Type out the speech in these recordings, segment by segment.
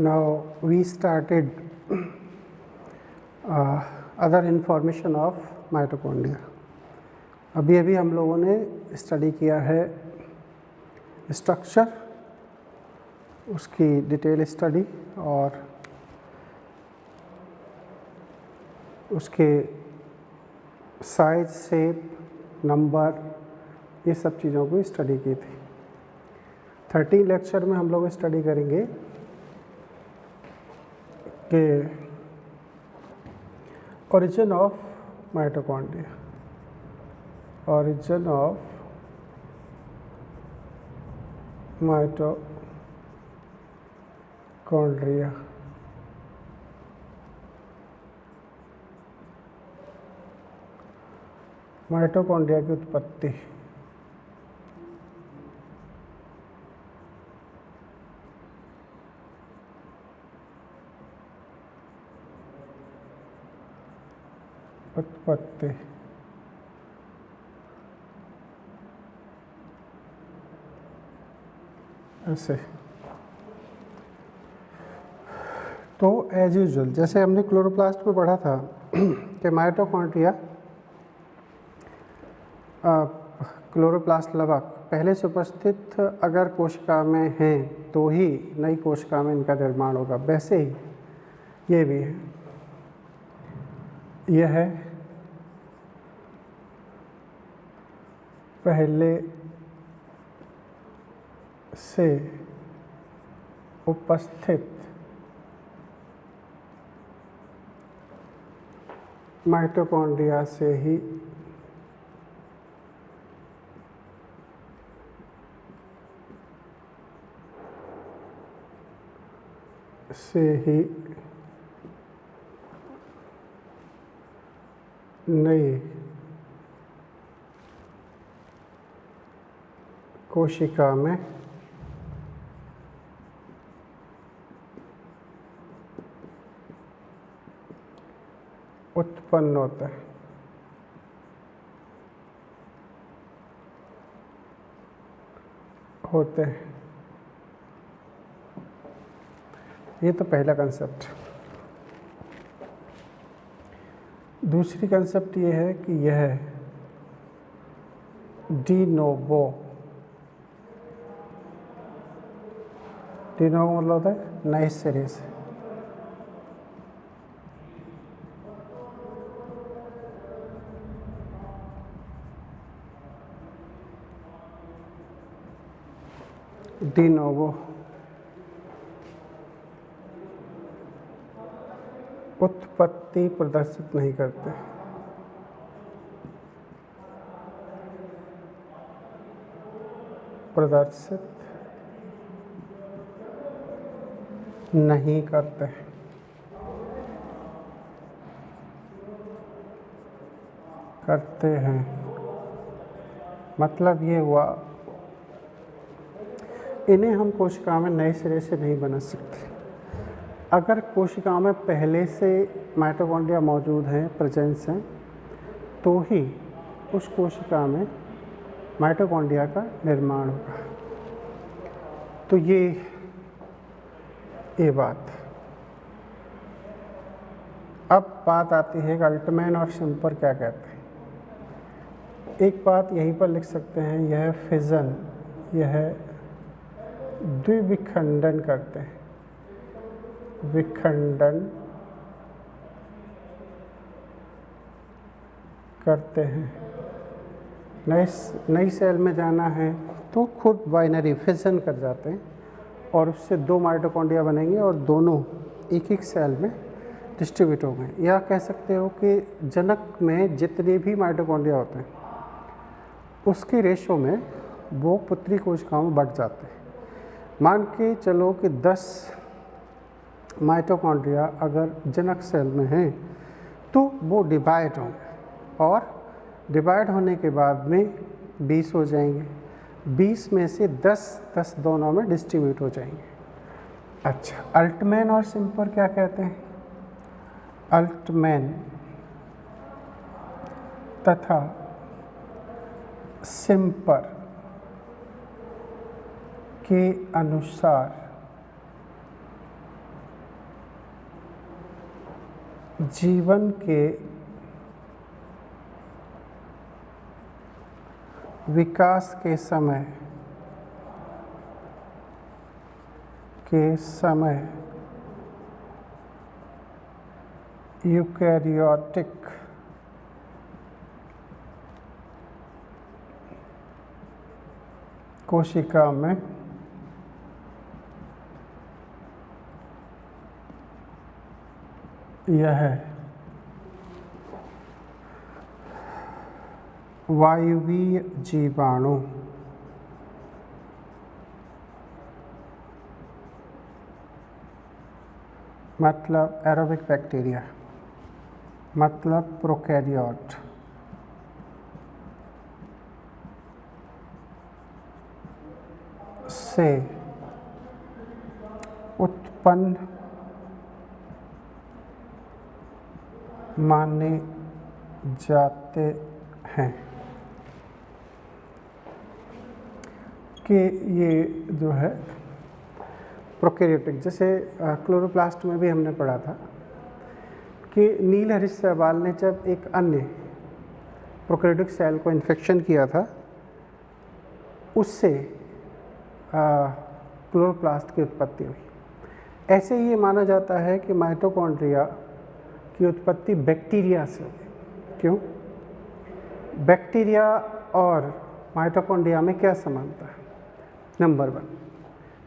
Now we started other information of mitochondria. अभी अभी हम लोगों ने स्टडी किया है स्ट्रक्चर, उसकी डिटेल स्टडी और उसके साइज, शेप, नंबर, ये सब चीज़ों को स्टडी की थी। 13 लेक्चर में हम लोग स्टडी करेंगे कि origin of mitochondria, origin of mitochondria, mitochondria की उत्पत्ति। उत्पत्ति ऐसे तो एज यूजुअल जैसे हमने क्लोरोप्लास्ट में पढ़ा था कि माइटोकॉन्ड्रिया क्लोरोप्लास्ट लवक पहले से उपस्थित अगर कोशिका में हैं तो ही नई कोशिका में इनका निर्माण होगा। वैसे ही ये भी है, यह है पहले से उपस्थित माइटोकॉन्ड्रिया से ही नई कोशिका में उत्पन्न होता है। होते हैं। ये तो पहला कंसेप्ट। दूसरी कंसेप्ट ये है कि यह डी नोवो मतलब होता है नए सिरे से। डी नोवो उत्पत्ति प्रदर्शित नहीं करते। प्रदर्शित नहीं करते। करते हैं मतलब ये हुआ, इन्हें हम कोशिका में नए सिरे से नहीं बना सकते। अगर कोशिका में पहले से माइटोकॉन्ड्रिया मौजूद हैं, प्रेजेंस हैं, तो ही उस कोशिका में माइटोकॉन्ड्रिया का निर्माण होगा। तो ये बात। अब बात आती है कि अल्टमैन और शिम्पर क्या कहते हैं। एक बात यहीं पर लिख सकते हैं, यह फिजन, यह द्विविखंडन करते हैं। विखंडन करते हैं। नई सेल में जाना है तो खुद बाइनरी फिजन कर जाते हैं और उससे दो माइटोकॉन्ड्रिया बनेंगे और दोनों एक एक सेल में डिस्ट्रीब्यूट होंगे। या कह सकते हो कि जनक में जितने भी माइटोकॉन्ड्रिया होते हैं उसके रेशो में वो पुत्री कोशिकाओं में बढ़ जाते हैं। मान के चलो कि 10 माइटोकॉन्ड्रिया अगर जनक सेल में हैं तो वो डिवाइड होंगे और डिवाइड होने के बाद में 20 हो जाएंगे। 20 में से 10 दोनों में डिस्ट्रीब्यूट हो जाएंगे। अच्छा, अल्टमैन और शिम्पर क्या कहते हैं? अल्टमैन तथा शिम्पर के अनुसार जीवन के विकास के समय यूकैरियोटिक कोशिका में यह वायवीय जीवाणु मतलब एरोबिक बैक्टीरिया मतलब प्रोकैरियोट से उत्पन्न माने जाते हैं कि ये जो है प्रोकैरियोटिक, जैसे क्लोरोप्लास्ट में भी हमने पढ़ा था कि नील हरीश सहवाल ने जब एक अन्य प्रोकैरियोटिक सेल को इन्फेक्शन किया था, उससे क्लोरोप्लास्ट की उत्पत्ति हुई। ऐसे ही ये माना जाता है कि माइटोकॉन्ड्रिया की उत्पत्ति बैक्टीरिया से हुई। क्यों? बैक्टीरिया और माइटोकॉन्ड्रिया में क्या समानता है? नंबर 1,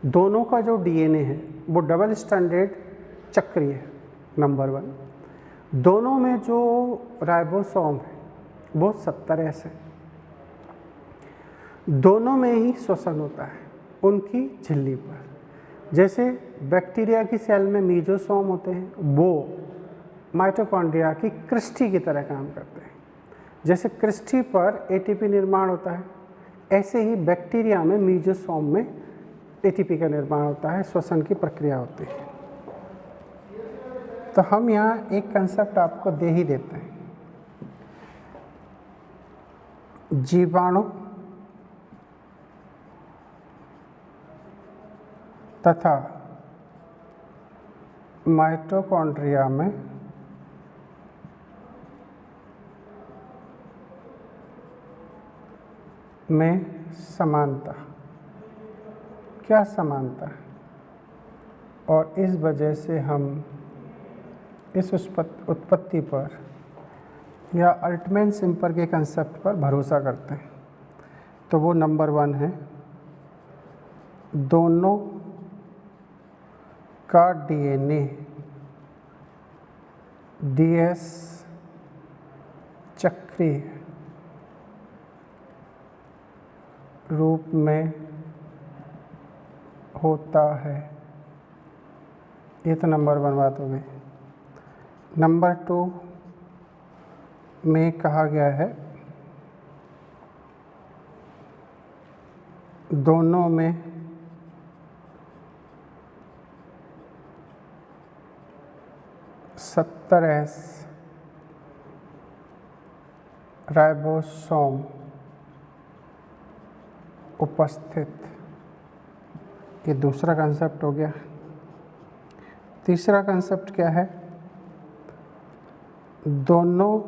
दोनों का जो डीएनए है वो डबल स्ट्रैंडेड चक्रीय है। नंबर 1, दोनों में जो राइबोसोम है वो 70S है। दोनों में ही श्वसन होता है उनकी झिल्ली पर। जैसे बैक्टीरिया की सेल में मीजोसोम होते हैं, वो माइटोकॉन्ड्रिया की क्रिस्टी की तरह काम करते हैं। जैसे क्रिस्टी पर एटीपी निर्माण होता है, ऐसे ही बैक्टीरिया में मीजोसोम में एटीपी का निर्माण होता है, श्वसन की प्रक्रिया होती है। तो हम यहाँ एक कंसेप्ट आपको दे ही देते हैं। जीवाणु तथा माइटोकॉन्ड्रिया में समानता, क्या समानता है, और इस वजह से हम इस उत्पत्ति पर या अल्टमैन सिम्पर के कंसेप्ट पर भरोसा करते हैं। तो वो नंबर 1 है, दोनों का डीएनए DS चक्रीय रूप में होता है। ये तो नंबर 1 बात हो गई। नंबर 2 में कहा गया है दोनों में S राइबोसोम उपस्थित। ये दूसरा कंसेप्ट हो गया। तीसरा कंसेप्ट क्या है? दोनों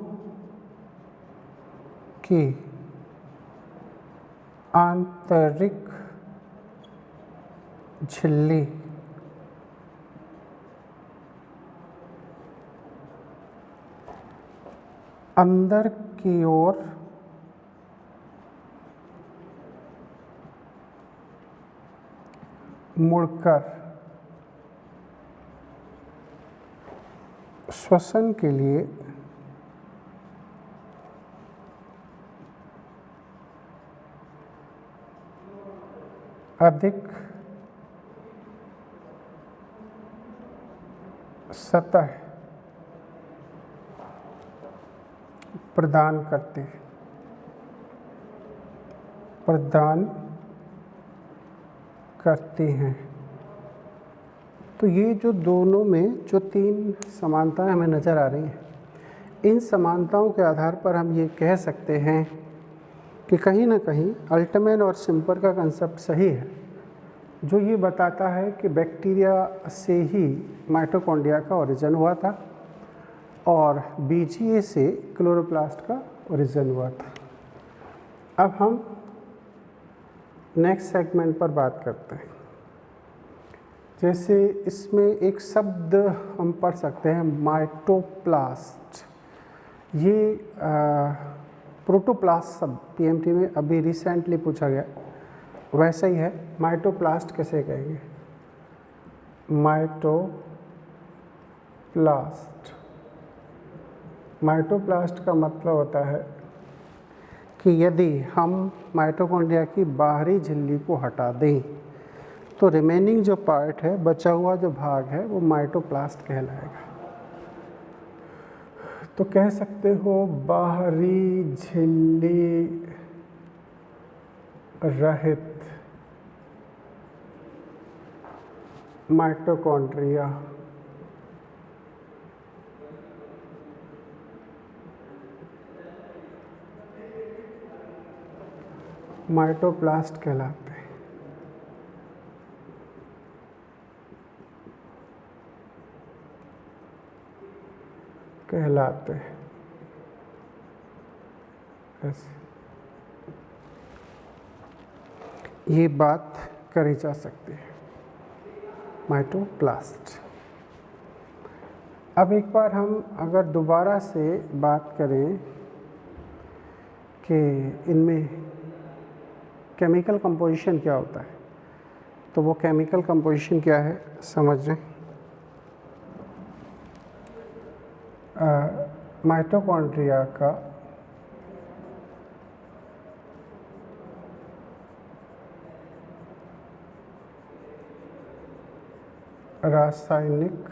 की आंतरिक झिल्ली अंदर की ओर मुड़कर श्वसन के लिए अधिक सतह प्रदान करती हैं। तो ये जो दोनों में जो 3 समानताएं हमें नज़र आ रही हैं, इन समानताओं के आधार पर हम ये कह सकते हैं कि कहीं ना कहीं अल्टमैन और सिम्पर का कंसेप्ट सही है, जो ये बताता है कि बैक्टीरिया से ही माइटोकॉन्ड्रिया का ओरिजिन हुआ था और BGA से क्लोरोप्लास्ट का ओरिजिन हुआ था। अब हम नेक्स्ट सेगमेंट पर बात करते हैं। जैसे इसमें एक शब्द हम पढ़ सकते हैं माइटोप्लास्ट। ये प्रोटोप्लास्ट शब्द PMT में अभी रिसेंटली पूछा गया, वैसा ही है। माइटोप्लास्ट कैसे कहेंगे? माइटोप्लास्ट। माइटोप्लास्ट का मतलब होता है कि यदि हम माइटोकॉन्ड्रिया की बाहरी झिल्ली को हटा दें तो रिमेनिंग जो पार्ट है, बचा हुआ जो भाग है, वो माइटोप्लास्ट कहलाएगा। तो कह सकते हो बाहरी झिल्ली रहित माइटोकॉन्ड्रिया माइटोप्लास्ट कहलाते हैं। ऐसे ये बात करी जा सकती है, माइटोप्लास्ट। अब एक बार हम अगर दोबारा से बात करें कि इनमें केमिकल कंपोजिशन क्या होता है, तो वो केमिकल कंपोजिशन क्या है समझ लें। माइटोकॉन्ड्रिया का रासायनिक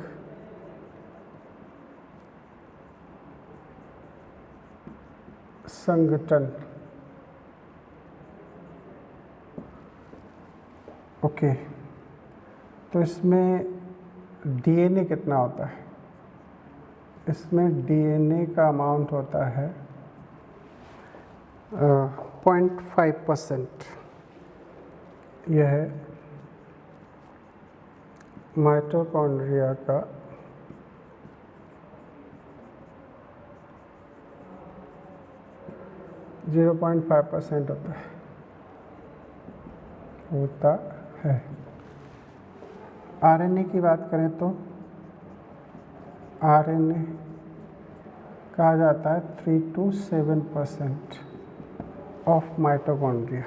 संगठन। ओके, तो इसमें DNA कितना होता है? इसमें DNA का अमाउंट होता है 0.5%। यह है माइटोकॉन्ड्रिया का जीरो 0.5% होता है। RNA की बात करें तो RNA कहा जाता है 3 to 7% of mitochondria.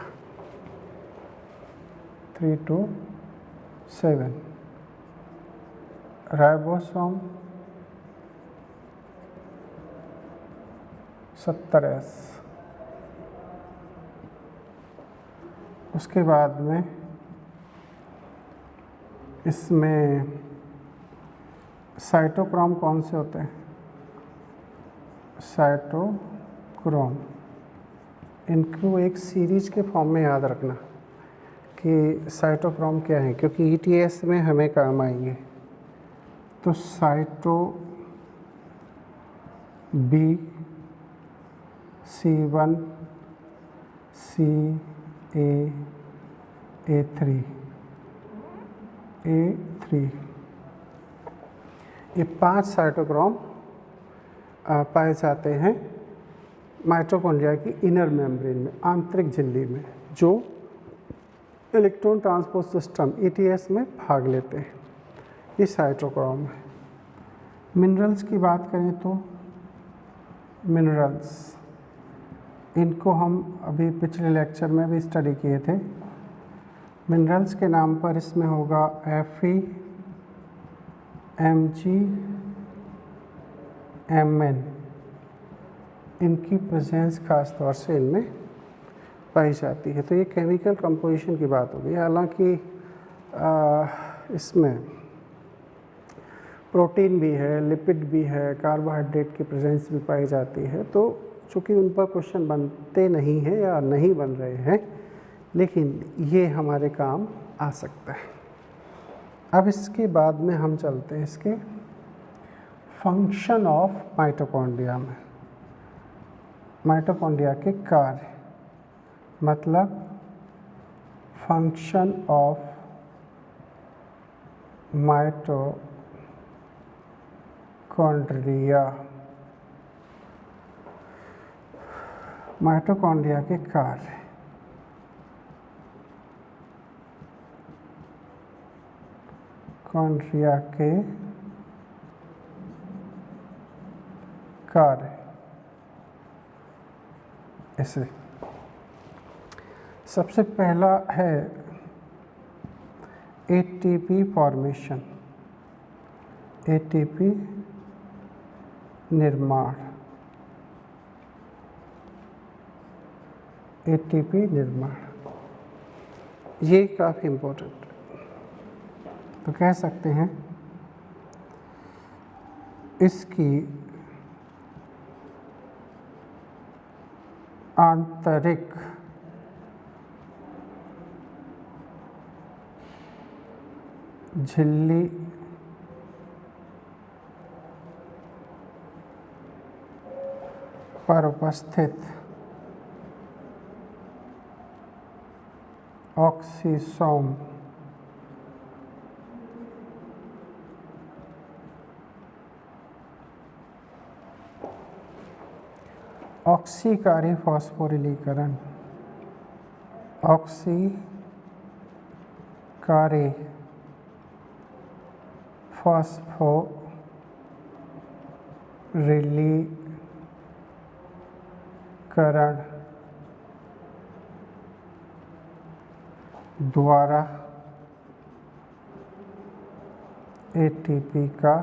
3 to 7। Ribosome 70S। उसके बाद में इसमें साइटोक्रोम कौन से होते हैं? साइटोक्रोम। इनको एक सीरीज के फॉर्म में याद रखना कि साइटोक्रोम क्या है, क्योंकि ETS में हमें काम आएंगे। तो cyto B C1 C A3 ये 5 साइटोक्रोम पाए जाते हैं माइटोकॉन्ड्रिया की इनर मेम्ब्रेन में, आंतरिक झिल्ली में, जो इलेक्ट्रॉन ट्रांसपोर्ट सिस्टम ETS में भाग लेते हैं। ये साइटोक्रोम है। मिनरल्स की बात करें तो मिनरल्स, इनको हम अभी पिछले लेक्चर में भी स्टडी किए थे। मिनरल्स के नाम पर इसमें होगा Fe Mg Mn। इनकी प्रेजेंस खास तौर से इनमें पाई जाती है। तो ये केमिकल कंपोजिशन की बात होगी। हालांकि इसमें प्रोटीन भी है, लिपिड भी है, कार्बोहाइड्रेट की प्रेजेंस भी पाई जाती है। तो चूँकि उन पर क्वेश्चन बनते नहीं हैं या नहीं बन रहे हैं, लेकिन ये हमारे काम आ सकता है। अब इसके बाद में हम चलते हैं इसके फंक्शन ऑफ माइटोकॉन्ड्रिया में। माइटोकॉन्ड्रिया के कार्य, मतलब फंक्शन ऑफ माइटोकॉन्ड्रिया। माइटोकॉन्ड्रिया के कार्य। कॉन्ड्रिया के कार्य ऐसे। सबसे पहला है एटीपी फॉर्मेशन, एटीपी निर्माण, एटीपी निर्माण, ये काफ़ी इम्पोर्टेंट है। तो कह सकते हैं इसकी आंतरिक झिल्ली पर उपस्थित ऑक्सीसोम ऑक्सीकारी फॉस्फोरिलीकरण, ऑक्सीकारी फॉस्फोरिलीकरण द्वारा एटीपी का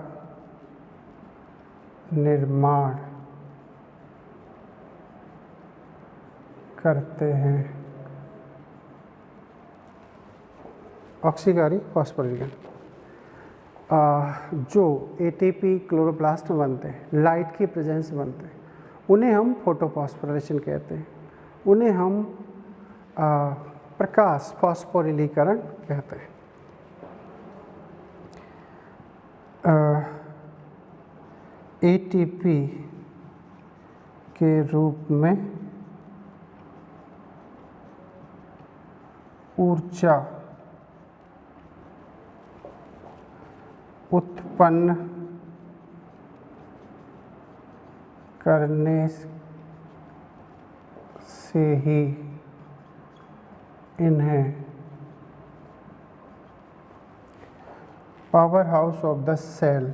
निर्माण करते हैं। ऑक्सीकारी फॉस्फोरिलीकरण जो एटीपी क्लोरोप्लास्ट में बनते हैं, लाइट की प्रेजेंस में बनते हैं, उन्हें हम फोटोफॉस्फोरिलेशन कहते हैं। उन्हें हम प्रकाश फॉस्फोरिलीकरण कहते हैं। एटीपी के रूप में ऊर्जा उत्पन्न करने से ही इन्हें power house of the cell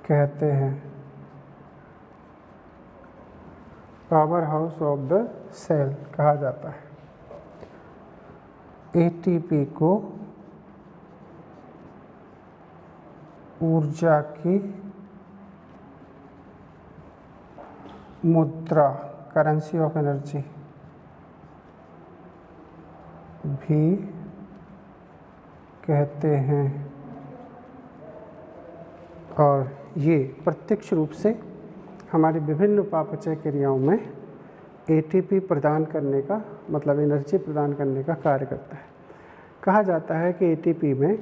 कहते हैं। Power house of the cell कहा जाता है। एटीपी को ऊर्जा की मुद्रा, करेंसी ऑफ एनर्जी भी कहते हैं, और ये प्रत्यक्ष रूप से हमारी विभिन्न उपापचय क्रियाओं में एटीपी प्रदान करने का, मतलब एनर्जी प्रदान करने का कार्य करता है। कहा जाता है कि एटीपी में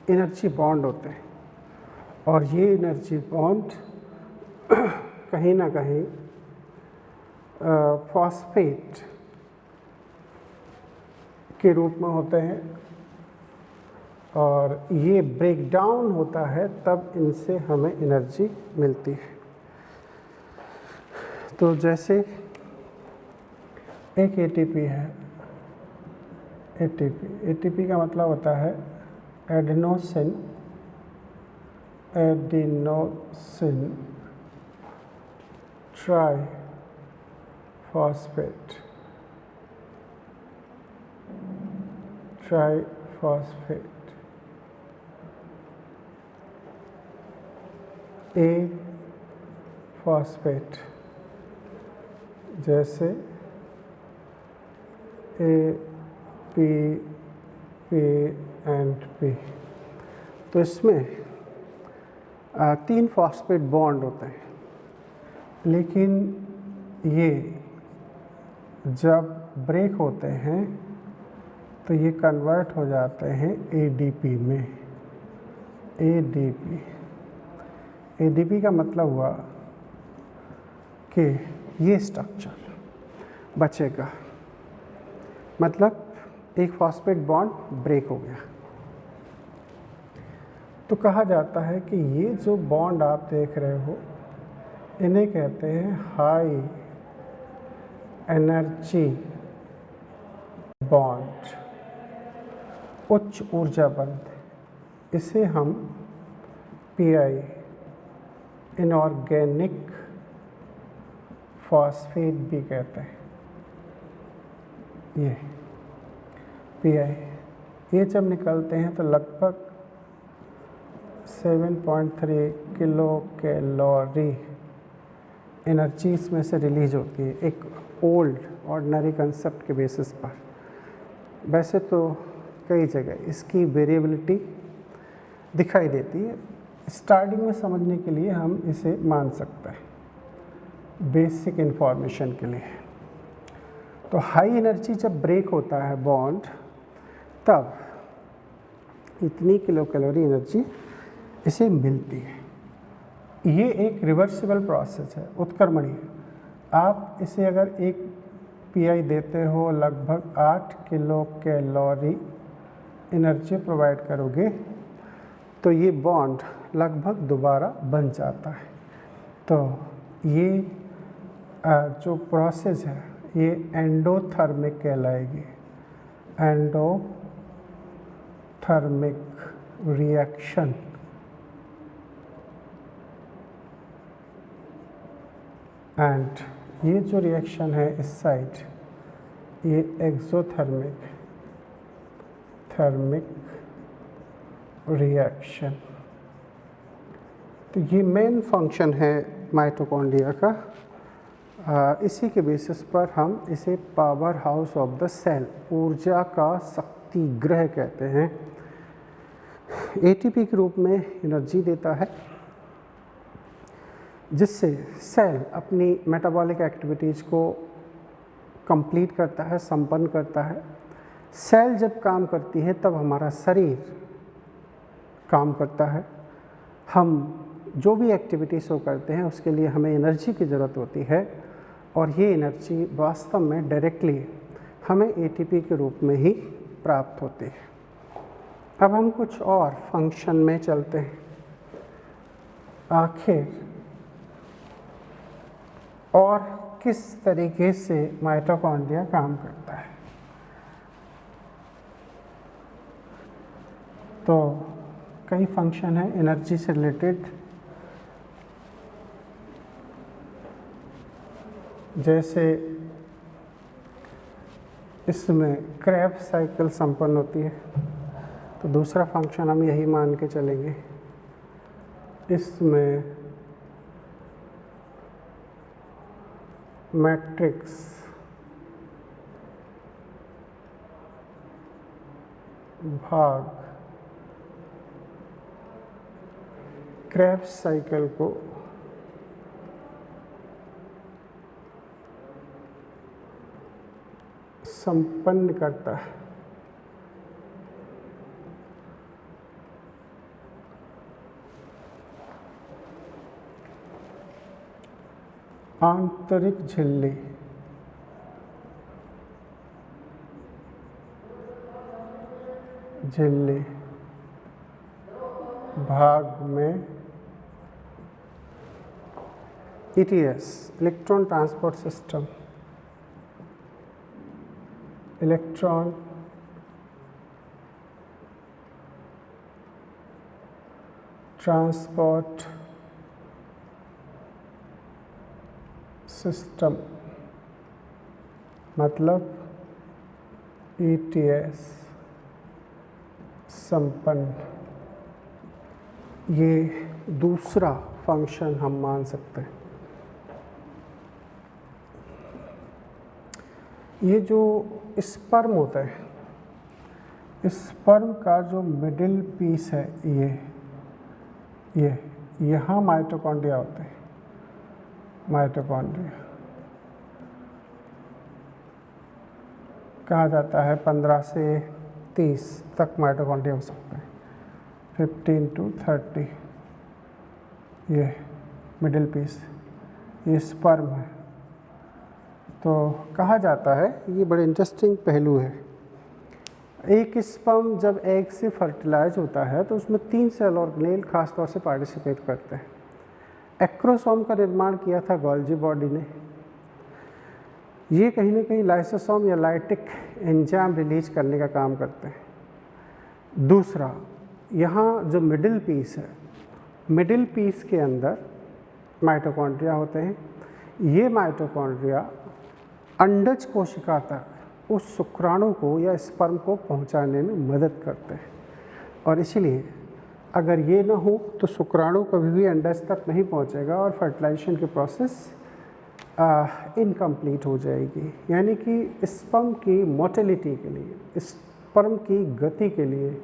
एनर्जी बॉन्ड होते हैं, और ये एनर्जी बॉन्ड कहीं ना कहीं फॉस्फेट के रूप में होते हैं, और ये ब्रेक डाउन होता है तब इनसे हमें एनर्जी मिलती है। तो जैसे एक एटीपी है, एटीपी का मतलब होता है एडेनोसिन ट्राइफॉस्फेट, ए फॉस्फेट, जैसे ए पी एंड पी। तो इसमें 3 फॉस्फेट बॉन्ड होते हैं, लेकिन ये जब ब्रेक होते हैं तो ये कन्वर्ट हो जाते हैं एडीपी में। एडीपी का मतलब हुआ कि ये स्ट्रक्चर बचेगा, मतलब एक फॉस्फेट बॉन्ड ब्रेक हो गया। तो कहा जाता है कि ये जो बॉन्ड आप देख रहे हो इन्हें कहते हैं हाई एनर्जी बॉन्ड, उच्च ऊर्जा बंध। इसे हम पीआई इनऑर्गेनिक फॉस्फेट भी कहते हैं। ये पीआई ये जब निकलते हैं तो लगभग 7.3 किलो कैलोरी एनर्जी इसमें से रिलीज होती है, एक ओल्ड ऑर्डिनरी कंसेप्ट के बेसिस पर। वैसे तो कई जगह इसकी वेरिएबिलिटी दिखाई देती है, स्टार्टिंग में समझने के लिए हम इसे मान सकते हैं बेसिक इन्फॉर्मेशन के लिए। तो हाई एनर्जी जब ब्रेक होता है बॉन्ड, तब इतनी किलो कैलोरी एनर्जी इसे मिलती है। ये एक रिवर्सिबल प्रोसेस है, उत्क्रमणीय। आप इसे अगर एक पीआई देते हो, लगभग 8 किलो कैलोरी एनर्जी प्रोवाइड करोगे, तो ये बॉन्ड लगभग दोबारा बन जाता है। तो ये जो प्रोसेस है ये एंडोथर्मिक कहलाएगी, एंडोथर्मिक रिएक्शन। एंड ये जो रिएक्शन है इस साइड, ये एक्सोथर्मिक रिएक्शन। तो ये मेन फंक्शन है माइटोकॉन्ड्रिया का। इसी के बेसिस पर हम इसे power house of the cell, ऊर्जा का शक्ति गृह कहते हैं। एटीपी के रूप में एनर्जी देता है, जिससे सेल अपनी मेटाबॉलिक एक्टिविटीज़ को कंप्लीट करता है, संपन्न करता है। सेल जब काम करती है तब हमारा शरीर काम करता है। हम जो भी एक्टिविटीज़ को करते हैं उसके लिए हमें एनर्जी की ज़रूरत होती है, और ये एनर्जी वास्तव में डायरेक्टली हमें एटीपी के रूप में ही प्राप्त होती है। अब हम कुछ और फंक्शन में चलते हैं। आखिर और किस तरीके से माइटोकॉन्ड्रिया काम करता है। तो कई फंक्शन है एनर्जी से रिलेटेड, जैसे इसमें क्रेब्स साइकिल संपन्न होती है, तो दूसरा फंक्शन हम यही मान के चलेंगे। इसमें मैट्रिक्स भाग क्रेब्स साइकिल को संपन्न करता है। आंतरिक झिल्ली भाग में ETS, electron transport system, electron transport system मतलब ETS संपन्न, ये दूसरा फंक्शन हम मान सकते हैं। ये जो स्पर्म होता है, स्पर्म का जो मिडिल पीस है, ये यहाँ माइटोकॉन्ड्रिया होते हैं। माइटोकॉन्ड्रिया कहा जाता है 15 से 30 तक माइटोकॉन्ड्रिया हो सकते हैं, 15 to 30। ये मिडिल पीस, ये स्पर्म है। तो कहा जाता है, ये बड़े इंटरेस्टिंग पहलू है एक स्पर्म जब एग से फर्टिलाइज होता है तो उसमें 3 सेल ऑर्गेनेल खास तौर से पार्टिसिपेट करते हैं। एक्रोसोम का निर्माण किया था गोल्जी बॉडी ने। ये कहीं ना कहीं लाइसोसोम या लाइटिक एंजाइम रिलीज करने का काम करते हैं। दूसरा, यहाँ जो मिडिल पीस है, मिडिल पीस के अंदर माइटोकॉन्ड्रिया होते हैं। ये माइटोकॉन्ड्रिया अंडज कोशिका तक उस शुक्राणु को या स्पर्म को पहुंचाने में मदद करते हैं, और इसलिए अगर ये ना हो तो शुक्राणु कभी भी अंडज तक नहीं पहुंचेगा और फर्टिलाइजेशन की प्रोसेस इनकम्प्लीट हो जाएगी। यानी कि स्पर्म की मोटिलिटी के लिए, स्पर्म की गति के लिए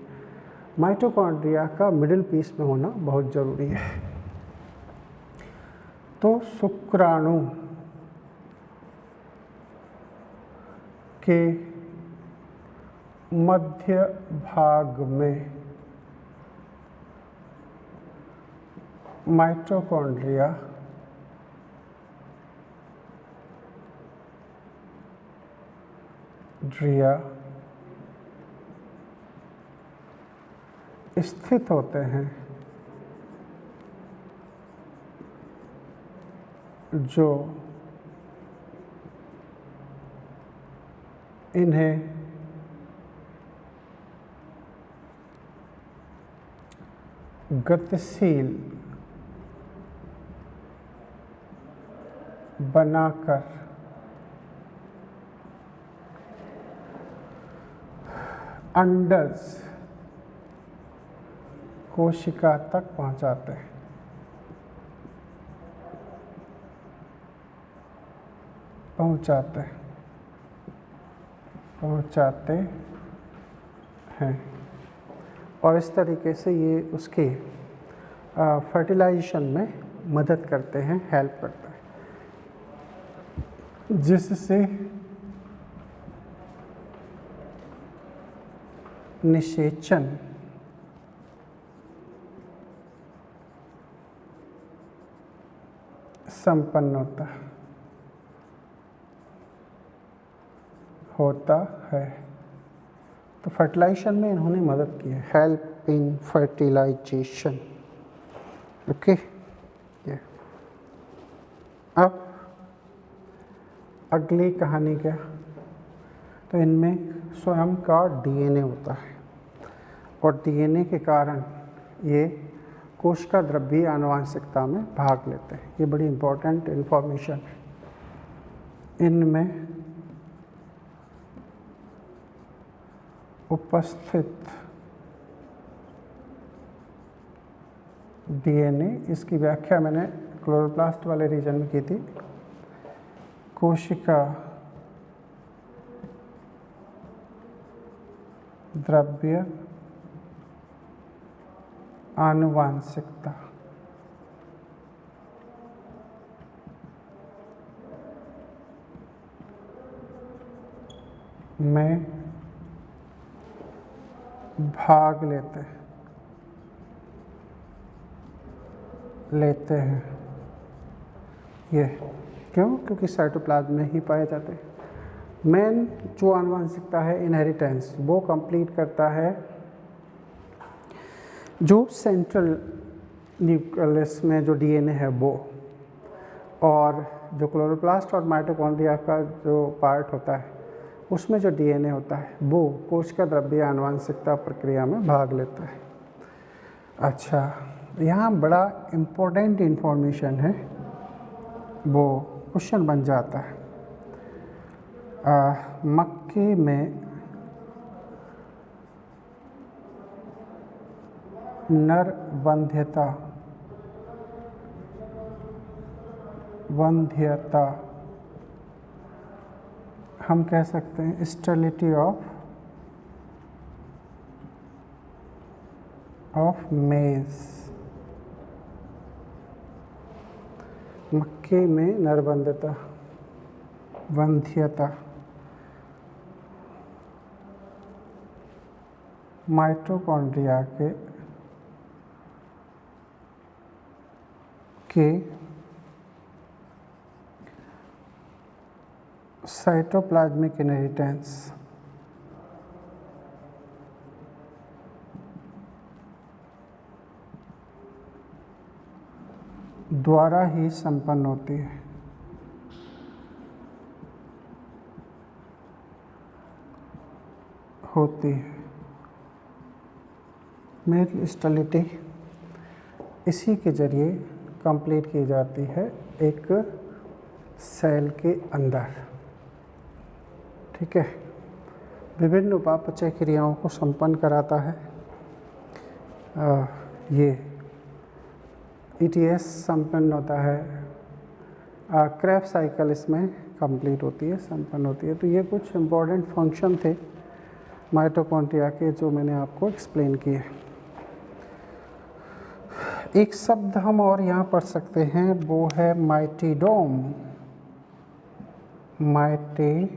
माइटोकॉन्ड्रिया का मिडिल पीस में होना बहुत ज़रूरी है। तो शुक्राणु के मध्य भाग में माइटोकॉन्ड्रिया स्थित होते हैं, जो इन्हें गतिशील बनाकर अंडज कोशिका तक पहुंचाते हैं। पहुंचाते हैं और इस तरीके से ये उसके फर्टिलाइजेशन में मदद करते हैं, हेल्प करते हैं, जिससे निषेचन संपन्न होता है। तो फर्टिलाइजेशन में इन्होंने मदद की है, हेल्प इन फर्टिलाइजेशन। ओके, अब अगली कहानी क्या, तो इनमें स्वयं का डीएनए होता है और डीएनए के कारण ये कोशिका द्रव्यीय आनुवंशिकता में भाग लेते हैं। ये बड़ी इम्पोर्टेंट इन्फॉर्मेशन है। इनमें उपस्थित डीएनए, इसकी व्याख्या मैंने क्लोरोप्लास्ट वाले रीजन में की थी। कोशिका द्रव्य आनुवंशिकता में भाग लेते हैं। ये क्यों? क्योंकि साइटोप्लाज्म में ही पाए जाते हैं। मेन जो आनुवंशिकता है इनहेरिटेंस, वो कंप्लीट करता है जो सेंट्रल न्यूक्लियस में जो डीएनए है वो, और जो क्लोरोप्लास्ट और माइटोकॉन्ड्रिया का जो पार्ट होता है उसमें जो डीएनए होता है वो कोशिका द्रव्यीय आनुवंशिकता प्रक्रिया में भाग लेता है। अच्छा, यहाँ बड़ा इम्पोर्टेंट इन्फॉर्मेशन है, वो क्वेश्चन बन जाता है। मक्के में नर वंध्यता हम कह सकते हैं स्टेरिलिटी ऑफ मेज। मक्के में नरवंध्यता माइटोकॉन्ड्रिया के साइटोप्लाज्मिक इनहेरिटेंस द्वारा ही संपन्न होती है। मेल स्टेरिलिटी इसी के जरिए कंप्लीट की जाती है एक सेल के अंदर। ठीक है, विभिन्न उपापचय क्रियाओं को संपन्न कराता है। ये ETS संपन्न होता है, क्रेब्स साइकिल इसमें कंप्लीट होती है, संपन्न होती है। तो ये कुछ इम्पोर्टेंट फंक्शन थे माइटोकॉन्ड्रिया के जो मैंने आपको एक्सप्लेन किए। एक शब्द हम और यहाँ पढ़ सकते हैं, वो है माइटीडोम। माइटीडोम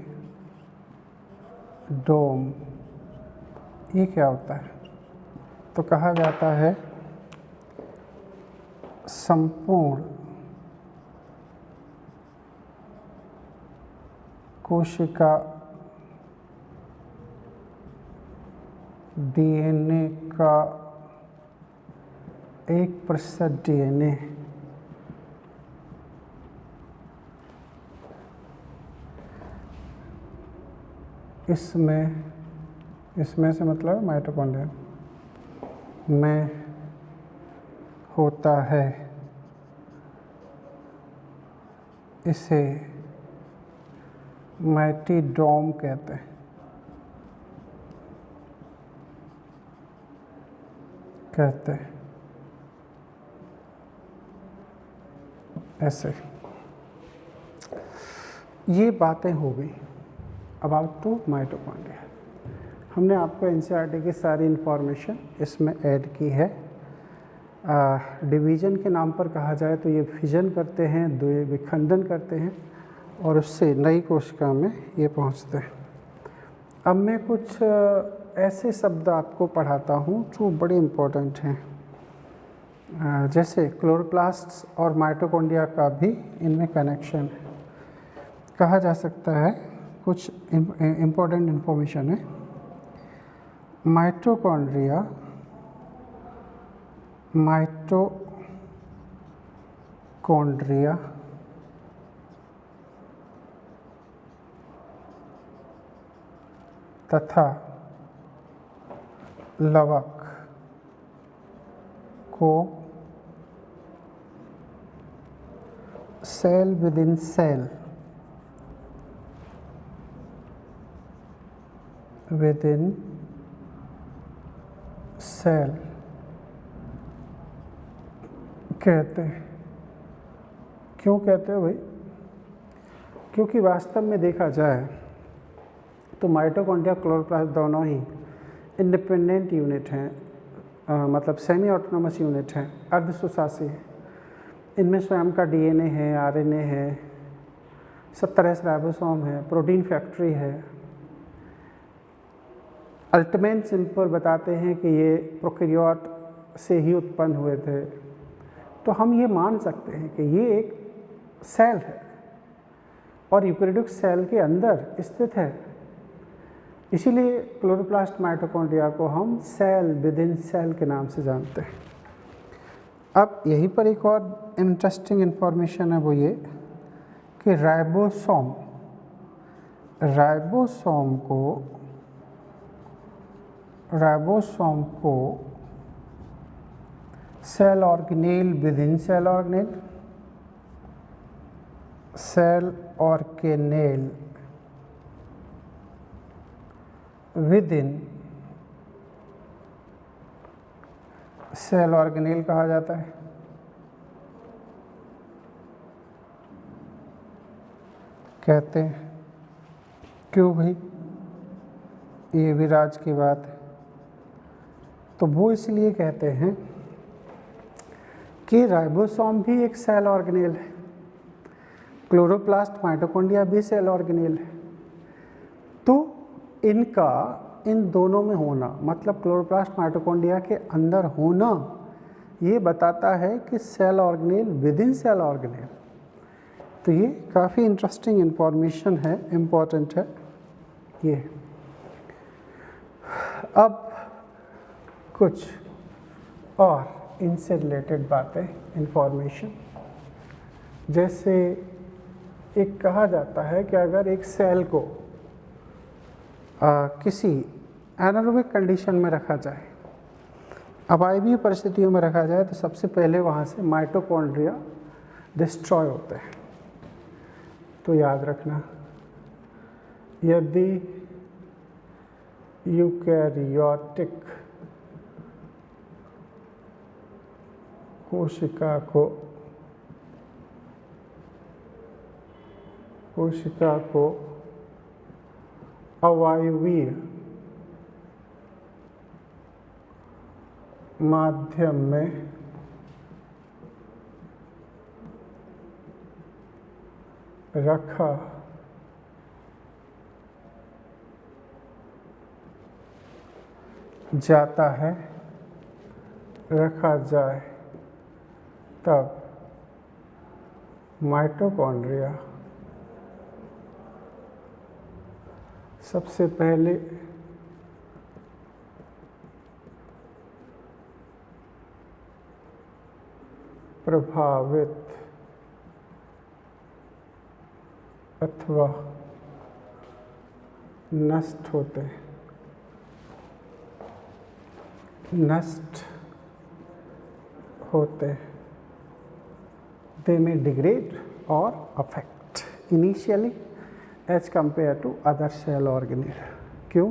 ये क्या होता है? तो कहा जाता है संपूर्ण कोशिका DNA का 1% DNA इसमें से मतलब माइटोकॉन्ड्रिया में होता है। इसे माइटीडोम कहते हैं। ऐसे ये बातें हो गई अबाउट टू माइटोकॉन्ड्रिया। हमने आपको NCERT की सारी इन्फॉर्मेशन इसमें ऐड की है। डिवीज़न के नाम पर कहा जाए तो ये फिजन करते हैं, दो विखंडन करते हैं और उससे नई कोशिका में ये पहुंचते हैं। अब मैं कुछ ऐसे शब्द आपको पढ़ाता हूँ जो बड़े इम्पोर्टेंट हैं, जैसे क्लोरोप्लास्ट्स और माइटोकॉन्ड्रिया का भी इनमें कनेक्शन है। कहा जा सकता है कुछ इम्पोर्टेंट इन्फॉर्मेशन है। माइटोकॉन्ड्रिया तथा लवक को सेल विद इन सेल कहते हैं। क्यों कहते हैं भाई? क्योंकि वास्तव में देखा जाए तो माइटोकॉन्ड्रिया क्लोरोप्लास्ट दोनों ही इंडिपेंडेंट यूनिट हैं, मतलब सेमी ऑटोनोमस यूनिट हैं, अर्धसुशासी हैं। इनमें स्वयं का DNA है, RNA है, 70S राइबोसोम है, प्रोटीन फैक्ट्री है। अल्टीमेट सिंपल बताते हैं कि ये प्रोकैरियोट से ही उत्पन्न हुए थे। तो हम ये मान सकते हैं कि ये एक सेल है और यूकैरियोटिक सेल के अंदर स्थित है। इसीलिए क्लोरोप्लास्ट माइटोकॉन्ड्रिया को हम सेल विद इन सेल के नाम से जानते हैं। अब यहीं पर एक और इंटरेस्टिंग इन्फॉर्मेशन है, वो ये कि राइबोसोम को cell organelle within cell organelle within cell organelle कहा जाता है। कहते हैं क्यों भाई? ये भी राज की बात है। तो वो इसलिए कहते हैं कि राइबोसोम भी एक सेल ऑर्गेनेल है, क्लोरोप्लास्ट माइटोकॉन्ड्रिया भी सेल ऑर्गेनेल है। तो इनका इन दोनों में होना, मतलब क्लोरोप्लास्ट माइटोकॉन्ड्रिया के अंदर होना, ये बताता है कि cell organelle within cell organelle. तो ये काफ़ी इंटरेस्टिंग इन्फॉर्मेशन है, इम्पॉर्टेंट है ये। अब कुछ और इनसे रिलेटेड बातें, इन्फॉर्मेशन जैसे एक कहा जाता है कि अगर एक सेल को किसी एनारोबिक कंडीशन में रखा जाए, अवायवीय परिस्थितियों में रखा जाए, तो सबसे पहले वहाँ से माइटोकॉन्ड्रिया डिस्ट्रॉय होते हैं। तो याद रखना, यदि यूकैरियोटिक कोशिका को अवायवीय माध्यम में रखा जाता है, रखा जाए, तब माइटोकॉन्ड्रिया सबसे पहले प्रभावित अथवा नष्ट होते हैं, they may degrade or affect initially as compared to other cell organelle। क्यों?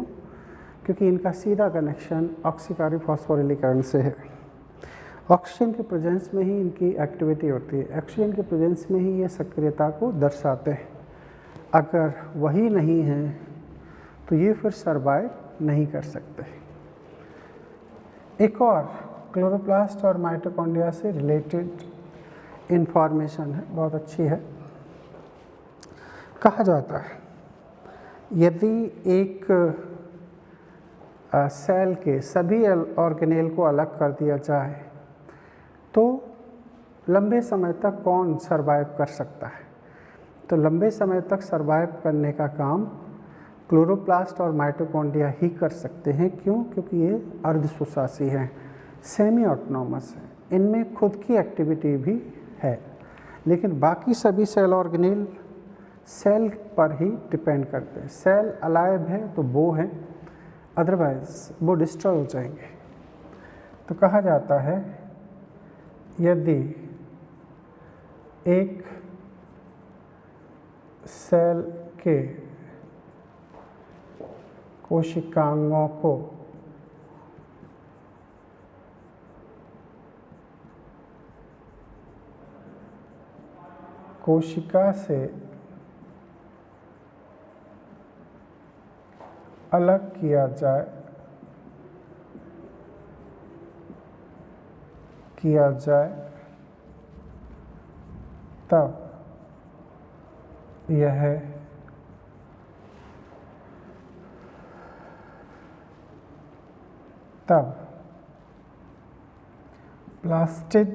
क्योंकि इनका सीधा कनेक्शन ऑक्सीकारी फॉस्फोरिलीकरण से है। ऑक्सीजन के प्रेजेंस में ही इनकी एक्टिविटी होती है, ऑक्सीजन के प्रेजेंस में ही ये सक्रियता को दर्शाते हैं। अगर वही नहीं है तो ये फिर सर्वाइव नहीं कर सकते। एक और क्लोरोप्लास्ट और माइटोकॉन्ड्रिया से रिलेटेड इंफॉर्मेशन है, बहुत अच्छी है। कहा जाता है यदि एक सेल के सभी ऑर्गेनेल को अलग कर दिया जाए तो लंबे समय तक कौन सर्वाइव कर सकता है? तो लंबे समय तक सर्वाइव करने का काम क्लोरोप्लास्ट और माइटोकॉन्ड्रिया ही कर सकते हैं। क्यों? क्योंकि ये अर्धस्वशासी हैं, सेमी ऑटोनॉमस हैं, इनमें खुद की एक्टिविटी भी है। लेकिन बाकी सभी सेल ऑर्गेनेल सेल पर ही डिपेंड करते हैं। सेल अलाइव है तो वो हैं, अदरवाइज वो डिस्ट्रॉय हो जाएंगे। तो कहा जाता है यदि एक सेल के कोशिकांगों को कोशिका से अलग किया जाए तब यह प्लास्टिड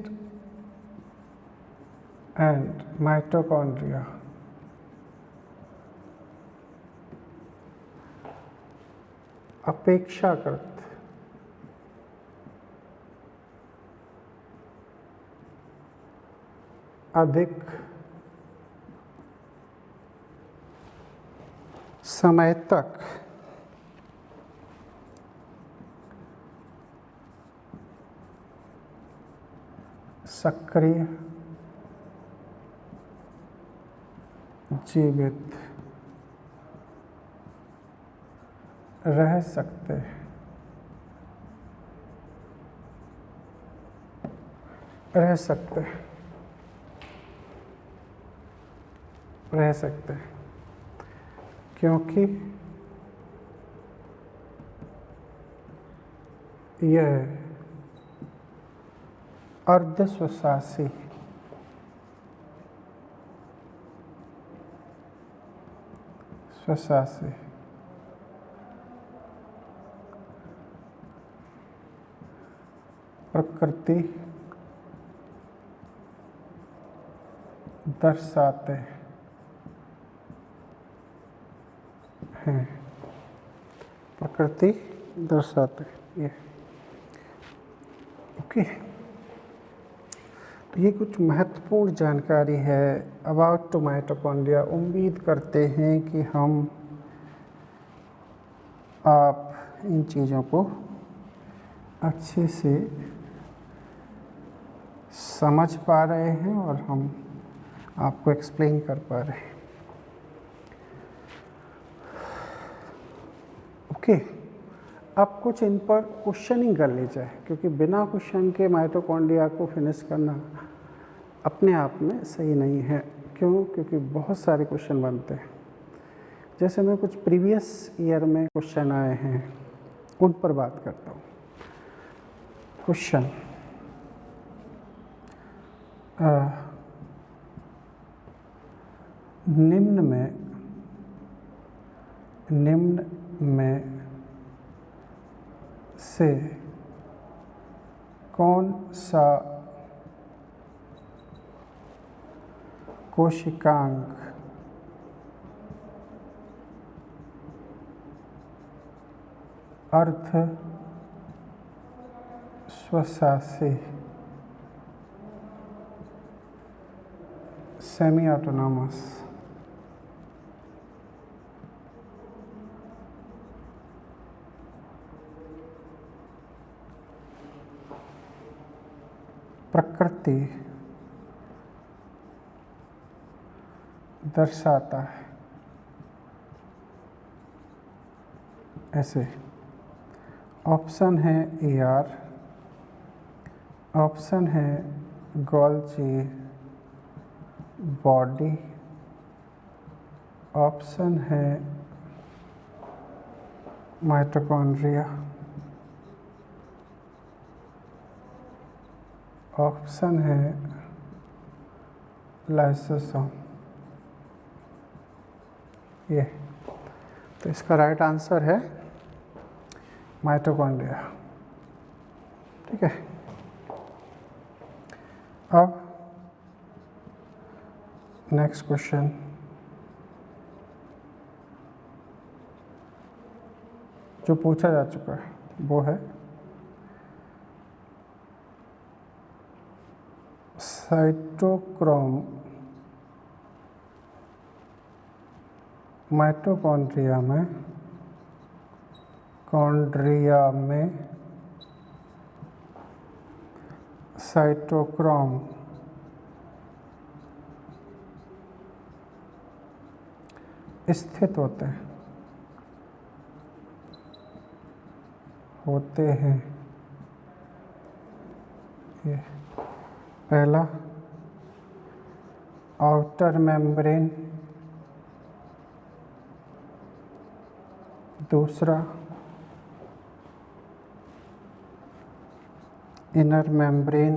एंड माइटोकॉन्ड्रिया अपेक्षाकृत अधिक समय तक सक्रिय जीवित रह सकते हैं क्योंकि यह अर्धस्वशासी प्रकृति दर्शाते हैं। ये ओके। ये कुछ महत्वपूर्ण जानकारी है अबाउट टू माइटोकॉन्ड्रिया। उम्मीद करते हैं कि आप इन चीज़ों को अच्छे से समझ पा रहे हैं और हम आपको एक्सप्लेन कर पा रहे हैं। ओके, अब कुछ इन पर क्वेश्चनिंग कर ली जाए, क्योंकि बिना क्वेश्चन के माइटोकॉन्ड्रिया को फिनिश करना अपने आप में सही नहीं है। क्यों? क्योंकि बहुत सारे क्वेश्चन बनते हैं। जैसे मैं कुछ प्रीवियस ईयर में क्वेश्चन आए हैं उन पर बात करता हूँ। क्वेश्चन निम्न में से कौन सा कोशिकांग अर्ध स्वशासी सेमी ऑटोनॉमस प्रकृति दर्शाता है? ऐसे ऑप्शन है AR, ऑप्शन है गोल्जी बॉडी, ऑप्शन है माइटोकॉन्ड्रिया, ऑप्शन है लाइसोसोम। ये तो इसका राइट आंसर है माइटोकॉन्ड्रिया। ठीक है, अब नेक्स्ट क्वेश्चन जो पूछा जा चुका है वो है साइटोक्रोम माइटोकॉन्ड्रिया में साइटोक्रोम स्थित होते हैं। ये पहला आउटर मेम्ब्रेन, दूसरा इनर मेम्ब्रेन,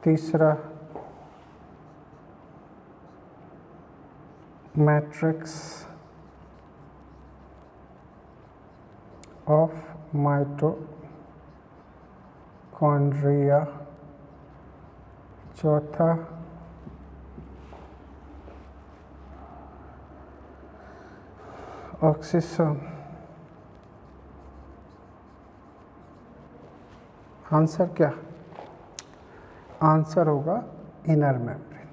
तीसरा मैट्रिक्स ऑफ माइटोकॉन्ड्रिया, चौथा ऑक्सीसोम। आंसर क्या? आंसर होगा inner membrane.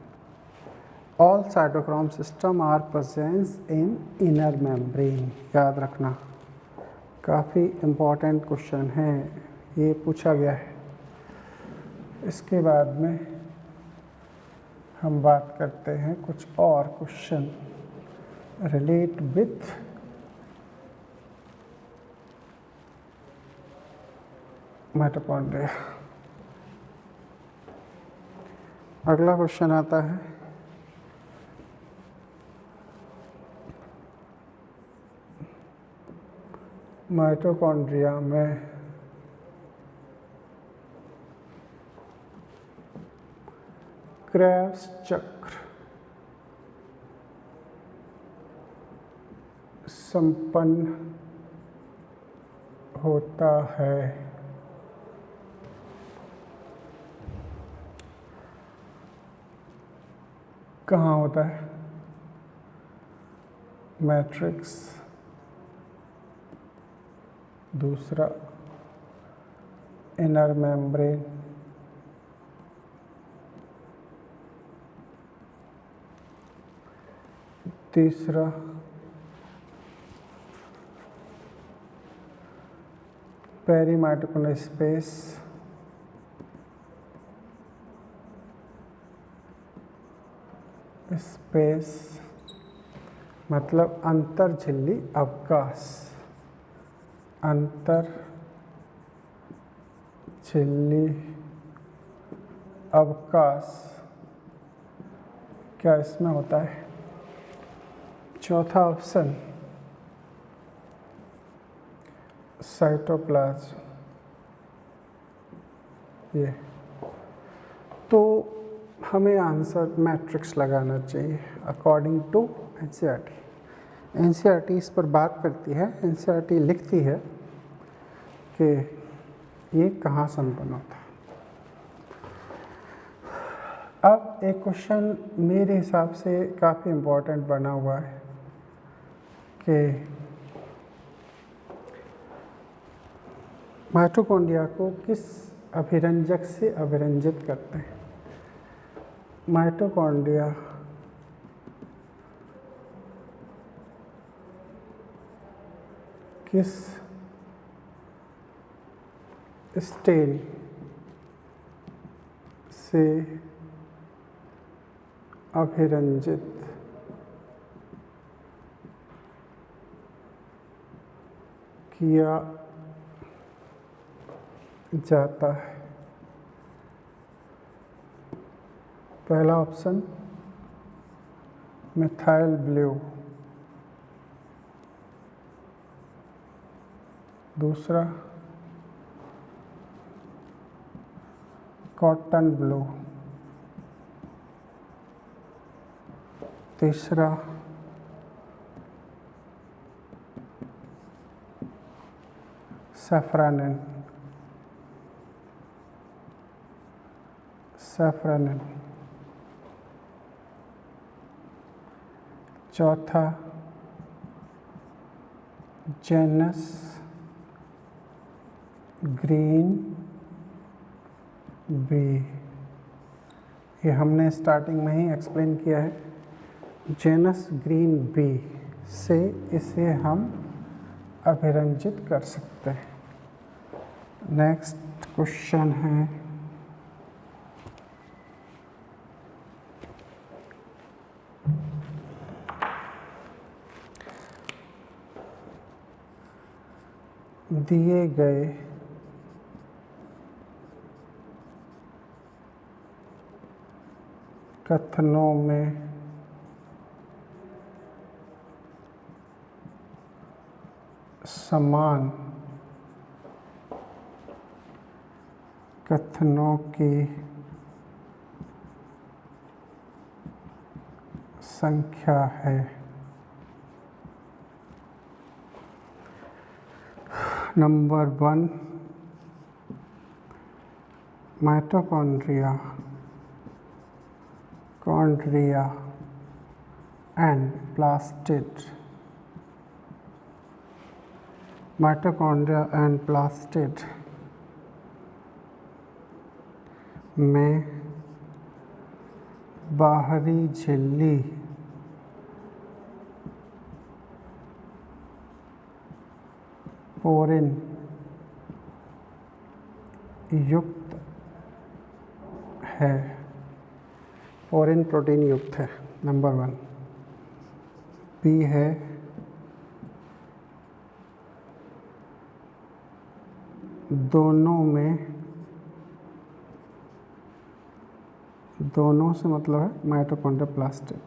All cytochrome system are presence in inner membrane. याद रखना, काफ़ी इम्पॉर्टेंट क्वेश्चन है, ये पूछा गया है। इसके बाद में हम बात करते हैं कुछ और क्वेश्चन रिलेट विथ माइटोकॉन्ड्रिया। अगला क्वेश्चन आता है माइटोकॉन्ड्रिया में क्रेब्स चक्र संपन्न होता है। कहाँ होता है? मैट्रिक्स, दूसरा इनर मेम्ब्रेन, तीसरा पेरीमाइटोकॉन्ड्रियल स्पेस, मतलब अंतर झिल्ली अवकाश, अंतर झिल्ली अवकाश क्या इसमें होता है? चौथा ऑप्शन साइटोप्लाज्म, ये। तो हमें आंसर मैट्रिक्स लगाना चाहिए अकॉर्डिंग टू एनसीईआरटी। एनसीईआरटी इस पर बात करती है, एनसीईआरटी लिखती है कि ये कहाँ संपन्न होता है। अब एक क्वेश्चन मेरे हिसाब से काफ़ी इम्पोर्टेंट बना हुआ है कि माइटोकॉन्ड्रिया को किस अभिरंजक से अभिरंजित करते हैं? माइटोकॉन्ड्रिया किस स्टेन से अभिरंजित किया जाता है? पहला ऑप्शन मिथाइल ब्लू, दूसरा कॉटन ब्लू, तीसरा सैफ्रानिन, चौथा जेनस ग्रीन बी। ये हमने स्टार्टिंग में ही एक्सप्लेन किया है, जेनस ग्रीन बी से इसे हम अभिरंजित कर सकते हैं। नेक्स्ट क्वेश्चन है दिए गए कथनों में समान कथनों की संख्या है। Number 1 mitochondria and plastid. Mitochondria and plastid में बाहरी झिल्ली पोरिन युक्त है, पोरिन प्रोटीन युक्त है। नंबर 1 बी है दोनों से मतलब है माइटोकॉन्ड्रिया प्लास्टिड,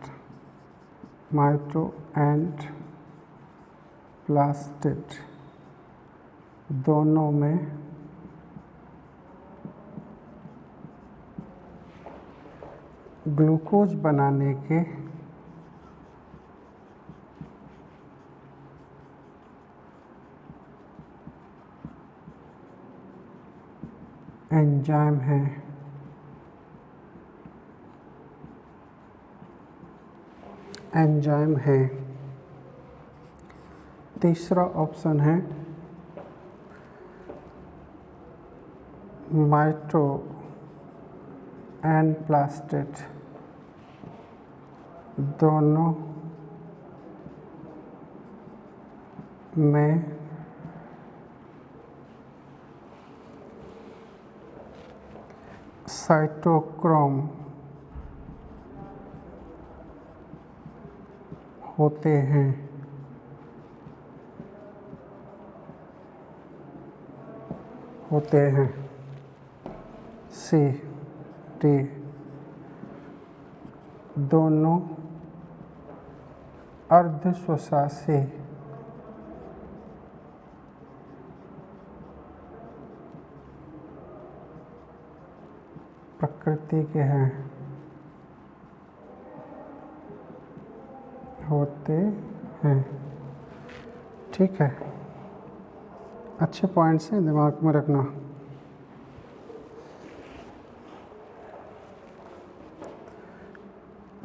माइटो एंड प्लास्टिड दोनों में ग्लूकोज बनाने के एंजाइम है। तीसरा ऑप्शन है माइटो एंड प्लास्टिड दोनों में साइटोक्रोम होते हैं। सी डी दोनों अर्धश्वसासी प्रकृति के होते हैं। ठीक है, अच्छे पॉइंट्स हैं, दिमाग में रखना।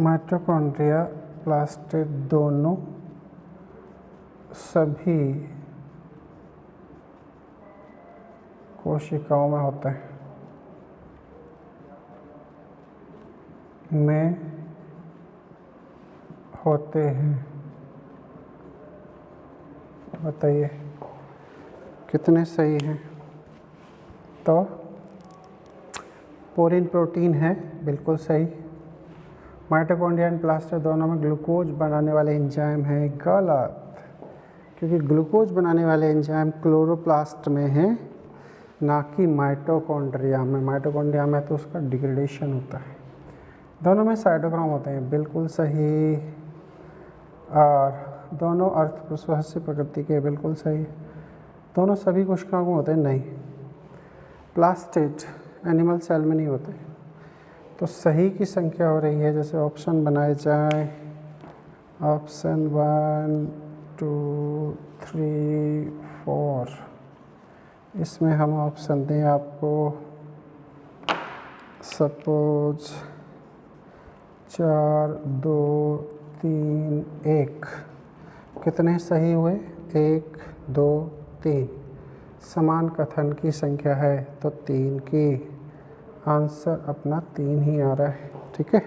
माइटोकॉन्ड्रिया प्लास्टिड दोनों सभी कोशिकाओं में होते हैं। बताइए कितने सही हैं? तो पोरिन प्रोटीन है, बिल्कुल सही। माइटोकॉन्ड्रिया एंड प्लास्टिड दोनों में ग्लूकोज बनाने वाले एंजाइम है, गलत। क्योंकि ग्लूकोज बनाने वाले एंजाइम क्लोरोप्लास्ट में है, ना कि माइटोकॉन्ड्रिया में। माइटोकॉन्ड्रिया में तो उसका डिग्रेडेशन होता है। दोनों में साइटोक्रोम होते हैं, बिल्कुल सही। और दोनों अर्धश्वसासी प्रकृति के, बिल्कुल सही। दोनों सभी कोशिकाओं में होते हैं, नहीं। प्लास्टिड एनिमल सेल में नहीं होते। तो सही की संख्या हो रही है, जैसे ऑप्शन बनाए जाए, ऑप्शन 1 2 3 4। इसमें हम ऑप्शन दें आपको, सपोज 4 2 3 1। कितने सही हुए? 1 2 3। समान कथन की संख्या है तो 3 की। आंसर अपना 3 ही आ रहा है। ठीक है,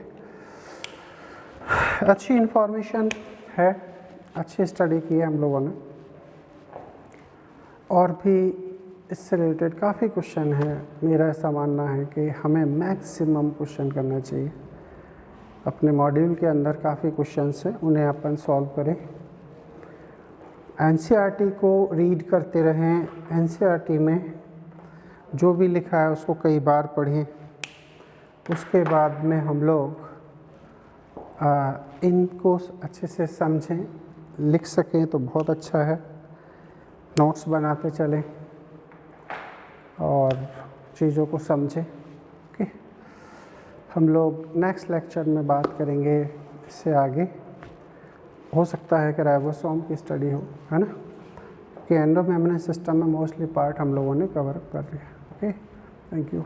अच्छी इन्फॉर्मेशन है, अच्छी स्टडी की है हम लोगों ने। और भी इससे रिलेटेड काफ़ी क्वेश्चन हैं। मेरा ऐसा मानना है कि हमें मैक्सिमम क्वेश्चन करना चाहिए। अपने मॉड्यूल के अंदर काफ़ी क्वेश्चंस हैं, उन्हें अपन सॉल्व करें। एनसीईआरटी को रीड करते रहें। एनसीईआरटी में जो भी लिखा है उसको कई बार पढ़ें। उसके बाद में हम लोग इनको अच्छे से समझें, लिख सकें तो बहुत अच्छा है। नोट्स बनाते चलें और चीज़ों को समझें। ओके, हम लोग नेक्स्ट लेक्चर में बात करेंगे इससे आगे। हो सकता है कि राइबोसोम की स्टडी हो, है ना, कि एंडोमेम्ब्रेन सिस्टम में मोस्टली पार्ट हम लोगों ने कवर अप कर लिया। Okay, thank you.